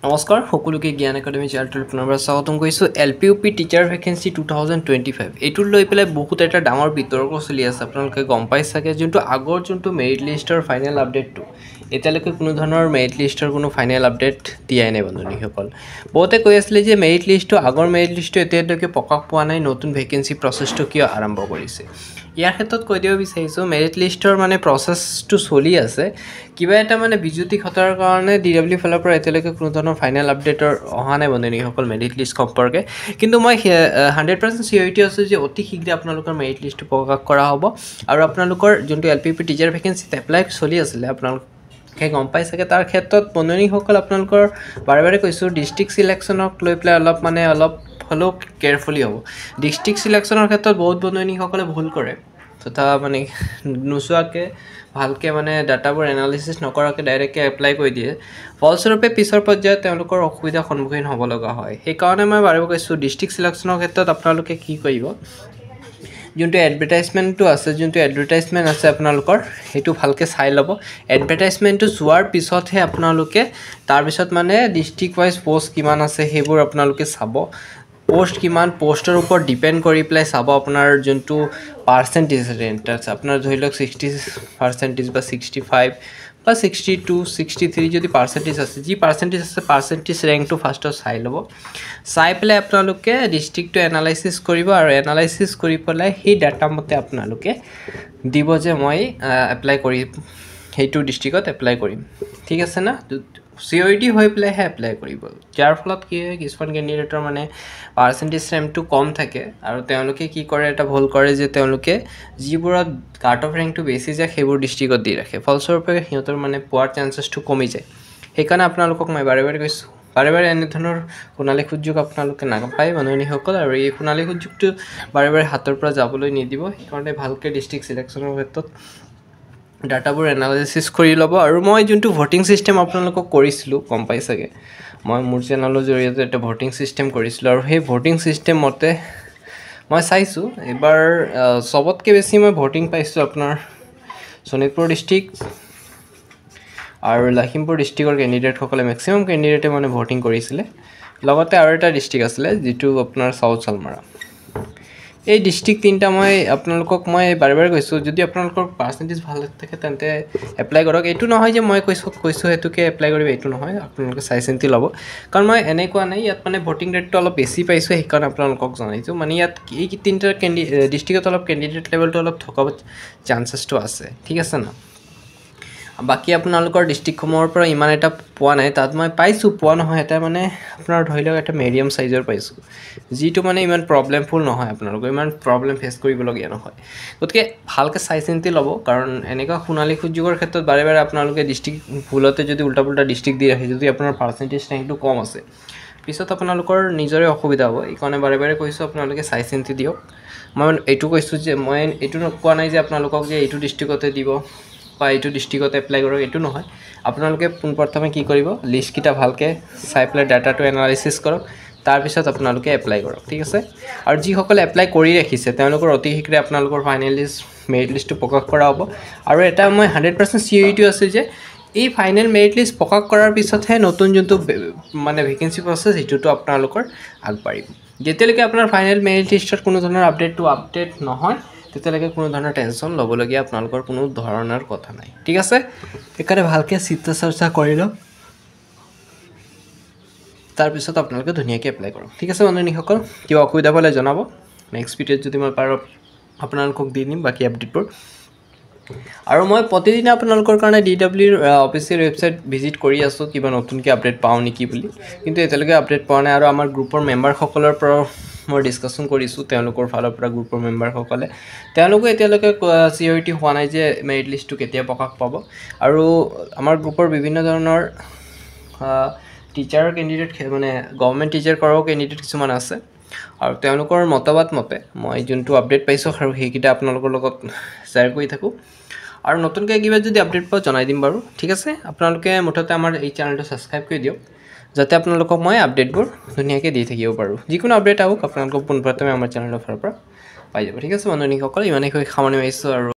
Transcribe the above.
নমস্কাৰ সকলোকে জ্ঞান একাডেমি চেনেলটোত পুনৰবাৰ স্বাগতম কৰিছোঁ LPUP টিচাৰ ভেকেন্সি 2025 এইটোৰ লৈ পেলাই বহুত এটা ডাঙৰ বিতৰ্ক চলি আছে আপোনালোকে গম পাই চাগে যোনটো আগৰ যোনটো মেৰিট লিষ্টৰ ফাইনেল আপডেটটো এতিয়ালৈকে কোনো ধৰণৰ মেৰিট লিষ্টৰ কোনো ফাইনেল আপডেট দিয়াই নাই বন্ধুসকল বহুতে কৈ আছিলে যে মেৰিট লিষ্টটো আগৰ মেৰিট লিষ্টটো এতিয়ালৈকে প্ৰকাশ পোৱা নাই নতুন ভেকেন্সি প্ৰচেছটো কিয় আৰম্ভ কৰিছে ইয়াৰ ক্ষেত্ৰত কৈ দিব বিচাৰিছোঁ মেৰিট লিষ্টৰ মানে প্ৰচেছটো চলি আছে কিবা এটা মানে বিজুতি ঘটাৰ কাৰণে DW ফালৰ পৰা এতিয়ালৈকে কোনো ধৰণৰ ফাইনেল আপডেটৰ অহা নাই বন্ধুসকল মেৰিট লিষ্ট সম্পৰ্কে কিন্তু মই 100% চিয়ৰিটি আছোঁ যে অতি শীঘ্ৰে আপোনালোকৰ মেৰিট লিষ্টটো প্ৰকাশ কৰা হ'ব আৰু আপোনালোকৰ যোনটো LPUP টিচাৰ ভেকেন্সিত এপ্লাই চলি আছিলে আপোনালোকে গম পাই চাগে তাৰ ক্ষেত্ৰত বন্ধুসকল আপোনালোকৰ বাৰে বাৰে কৈছোঁ ডিষ্ট্ৰিক্ট সিলেকশ্যনক লৈ পেলাই অলপ হ'লেও কেয়াৰফুলি হ'ব ডিষ্ট্ৰিক্ট সিলেকশ্যনৰ ক্ষেত্ৰত বহুত বন্ধুসকলে ভুল কৰে তথা মানে নোচোৱাকৈ ভালকৈ মানে ডাটাবোৰ এনালিচিছ নকৰাকৈ ডাইৰেক্টকৈ এপ্লাই কৰি দিয়ে ফলস্বৰূপে পিছৰ পৰ্যায়ত তেওঁলোকৰ অসুবিধাৰ সন্মুখীন হ'ব লগা হয় সেইকাৰণে মই বাৰে কৈছোঁ ডিষ্ট্ৰিক্ট সিলেকশ্যনৰ ক্ষেত্ৰত আপোনালোকে কি কৰিব যোনটো এডভাৰটাইজমেণ্টটো আছে যোনটো এডভাৰটাইজমেণ্ট আছে আপোনালোকৰ সেইটো ভালকৈ চাই ল'ব এডভাৰটাইজমেণ্টটো চোৱাৰ পিছতহে আপোনালোকে তাৰপিছত মানে ডিষ্ট্ৰিক্ট ৱাইজ পষ্ট কিমান আছে সেইবোৰ আপোনালোকে চাব পোষ্ট কিমান পোষ্টৰ ওপৰত ডিপেণ্ড কৰি পেলাই চাব আপোনাৰ যোনটো পাৰ্চেণ্টেজ ৰেণ্ট আছে আপোনাৰ ধৰি লওক 60% বা 65 বা 62 63 যদি পাৰ্চেণ্টেজ আছে যি পাৰ্চেণ্টেজ আছে পাৰ্চেণ্টেজ ৰেংকটো ফাৰ্ষ্টত চাই ল'ব চাই পেলাই আপোনালোকে ডিষ্ট্ৰিক্টটো এনালাইচিছ কৰিব আৰু এনালাইচিছ কৰি পেলাই সেই ডাটা মতে আপোনালোকে দিব যে মই এপ্লাই কৰিম সেইটো ডিষ্ট্ৰিক্টত এপ্লাই কৰিম ঠিক আছে না চিয়ৰিটি হৈ পেলাইহে এপ্লাই কৰিব যাৰ ফলত কি হয় কিছুমান কেণ্ডিডেটৰ মানে পাৰ্চেণ্টেজ ৰেংকটো কম থাকে আৰু তেওঁলোকে কি কৰে এটা ভুল কৰে যে তেওঁলোকে যিবোৰত কাট অফ ৰেংকটো বেছি যায় সেইবোৰ ডিষ্ট্ৰিক্টত দি ৰাখে ফলস্বৰূপে সিহঁতৰ মানে পোৱাৰ চান্সেছটো কমি যায় সেইকাৰণে আপোনালোকক মই বাৰে বাৰে কৈছোঁ বাৰে বাৰে এনেধৰণৰ সোণালী সুযোগ আপোনালোকে নাপায় বন্ধুসকল আৰু এই সোণালী সুযোগটো বাৰে বাৰে হাতৰ পৰা যাবলৈ নিদিব সেইকাৰণে ভালকৈ ডিষ্ট্ৰিক্ট সিলেকশ্যনৰ ক্ষেত্ৰত ডাটাবোৰ এনালাইচিছ কৰি ল'ব আৰু মই যোনটো ভোটিং ছিষ্টেম আপোনালোকক কৰিছিলোঁ গম পাই চাগে মই মোৰ চেনেলৰ জৰিয়তে এটা ভোটিং ছিষ্টেম কৰিছিলোঁ আৰু সেই ভোটিং ছিষ্টেম মতে মই চাইছোঁ এইবাৰ চবতকৈ বেছি মই ভোটিং পাইছোঁ আপোনাৰ শোণিতপুৰ ডিষ্ট্ৰিক্ট আৰু লখিমপুৰ ডিষ্ট্ৰিক্টৰ কেণ্ডিডেটসকলে মেক্সিমাম কেণ্ডিডেটে মানে ভোটিং কৰিছিলে লগতে আৰু এটা ডিষ্ট্ৰিক্ট আছিলে যিটো আপোনাৰ চাউথ চালমাৰা এই ডিষ্ট্ৰিক্ট তিনিটা মই আপোনালোকক মই বাৰে বাৰে কৈছোঁ যদি আপোনালোকৰ পাৰ্চেণ্টেজ ভাল থাকে তেন্তে এপ্লাই কৰক এইটো নহয় যে মই কৈছোঁ সেইটোকে এপ্লাই কৰিব এইটো নহয় আপোনালোকে চাই চিন্তি ল'ব কাৰণ মই এনেকুৱা নাই ইয়াত মানে ভোটিং ৰেটটো অলপ বেছি পাইছোঁ সেইকাৰণে আপোনালোকক জনাইছোঁ মানে ইয়াত এই তিনিটা ডিষ্ট্ৰিক্টত অলপ কেণ্ডিডেট লেভেলটো অলপ থকাৰ চান্সেছটো আছে ঠিক আছে না বাকী আপোনালোকৰ ডিষ্ট্ৰিক্টসমূহৰ পৰা ইমান এটা পোৱা নাই তাত মই পাইছোঁ পোৱা নহয় এটা মানে আপোনাৰ ধৰি লওক এটা মিডিয়াম চাইজৰ পাইছোঁ যিটো মানে ইমান প্ৰব্লেমফুল নহয় আপোনালোকৰ ইমান প্ৰব্লেম ফেচ কৰিবলগীয়া নহয় গতিকে ভালকৈ চাই চিন্তি ল'ব কাৰণ এনেকুৱা সোণালী সুযোগৰ ক্ষেত্ৰত বাৰে বাৰে আপোনালোকে ডিষ্ট্ৰিক্ট ভুলতে যদি উল্টা পুল্টা ডিষ্ট্ৰিক্ট দি ৰাখে যদি আপোনাৰ পাৰ্চেণ্টেজ ৰেংকটো কম আছে পিছত আপোনালোকৰ নিজৰে অসুবিধা হ'ব এইকাৰণে বাৰে বাৰে কৈছোঁ আপোনালোকে চাই চিন্তি দিয়ক মই এইটো কৈছোঁ যে মই এইটো কোৱা নাই যে আপোনালোকক যে এইটো ডিষ্ট্ৰিক্টতে দিব বা এইটো ডিষ্ট্ৰিক্টত এপ্লাই কৰক এইটো নহয় আপোনালোকে পোনপ্ৰথমে কি কৰিব লিষ্টকেইটা ভালকৈ চাই পেলাই ডাটাটো এনালাইচিছ কৰক তাৰপিছত আপোনালোকে এপ্লাই কৰক ঠিক আছে আৰু যিসকলে এপ্লাই কৰি ৰাখিছে তেওঁলোকৰ অতি শীঘ্ৰে আপোনালোকৰ ফাইনেল লিষ্ট মেৰিট লিষ্টটো প্ৰকাশ কৰা হ'ব আৰু এটা মই 100% চিয়ৰিটি আছে যে এই ফাইনেল মেৰিট লিষ্ট প্ৰকাশ কৰাৰ পিছতহে নতুন যোনটো মানে ভেকেন্সি প্ৰচেছ সেইটোতো আপোনালোকৰ আগবাঢ়িব যেতিয়ালৈকে আপোনাৰ ফাইনেল মেৰিট লিষ্টত কোনো ধৰণৰ আপডেট নহয় তেতিয়ালৈকে কোনো ধৰণৰ টেনশ্যন ল'বলগীয়া আপোনালোকৰ কোনো ধৰণৰ কথা নাই ঠিক আছে সেইকাৰণে ভালকৈ চিন্তা চৰ্চা কৰি লওক তাৰপিছত আপোনালোকে ধুনীয়াকৈ এপ্লাই কৰক ঠিক আছে বন্ধুসকল কিবা অসুবিধা পালে জনাব নেক্সট ভিডিঅ'ত যদি মই পাৰোঁ আপোনালোকক দি দিম বাকী আপডেটবোৰ আৰু মই প্ৰতিদিনে আপোনালোকৰ কাৰণে DWৰ অফিচিয়েল ৱেবছাইট ভিজিট কৰি আছোঁ কিবা নতুনকৈ আপডেট পাওঁ নেকি বুলি কিন্তু এতিয়ালৈকে আপডেট পোৱা নাই আৰু আমাৰ গ্ৰুপৰ মেম্বাৰসকলৰ পৰা মই ডিছকাশ্যন কৰিছোঁ তেওঁলোকৰ ফালৰ পৰা গ্ৰুপৰ মেম্বাৰসকলে তেওঁলোকে এতিয়ালৈকে চিয়ৰিটি হোৱা নাই যে মেৰিট লিষ্টটো কেতিয়া প্ৰকাশ পাব আৰু আমাৰ গ্ৰুপৰ বিভিন্ন ধৰণৰ টিচাৰ কেণ্ডিডেট মানে গভৰ্ণমেণ্ট টিচাৰ কৰাও কেণ্ডিডেট কিছুমান আছে আৰু তেওঁলোকৰ মতবাদ মতে মই যোনটো আপডেট পাইছোঁ আৰু সেইকেইটা আপোনালোকৰ লগত শ্বেয়াৰ কৰি থাকোঁ আৰু নতুনকৈ কিবা যদি আপডেট পাওঁ জনাই দিম বাৰু ঠিক আছে আপোনালোকে মুঠতে আমাৰ এই চেনেলটো ছাবস্ক্ৰাইব কৰি দিয়ক যাতে আপোনালোকক মই আপডেটবোৰ ধুনীয়াকৈ দি থাকিব পাৰোঁ যিকোনো আপডেট আহক আপোনালোকক পোনপ্ৰথমে আমাৰ চেনেলৰ ফালৰ পৰা পাই যাব ঠিক আছে বন্ধুসকল ইমানেই সামৰণি মাৰিছোঁ আৰু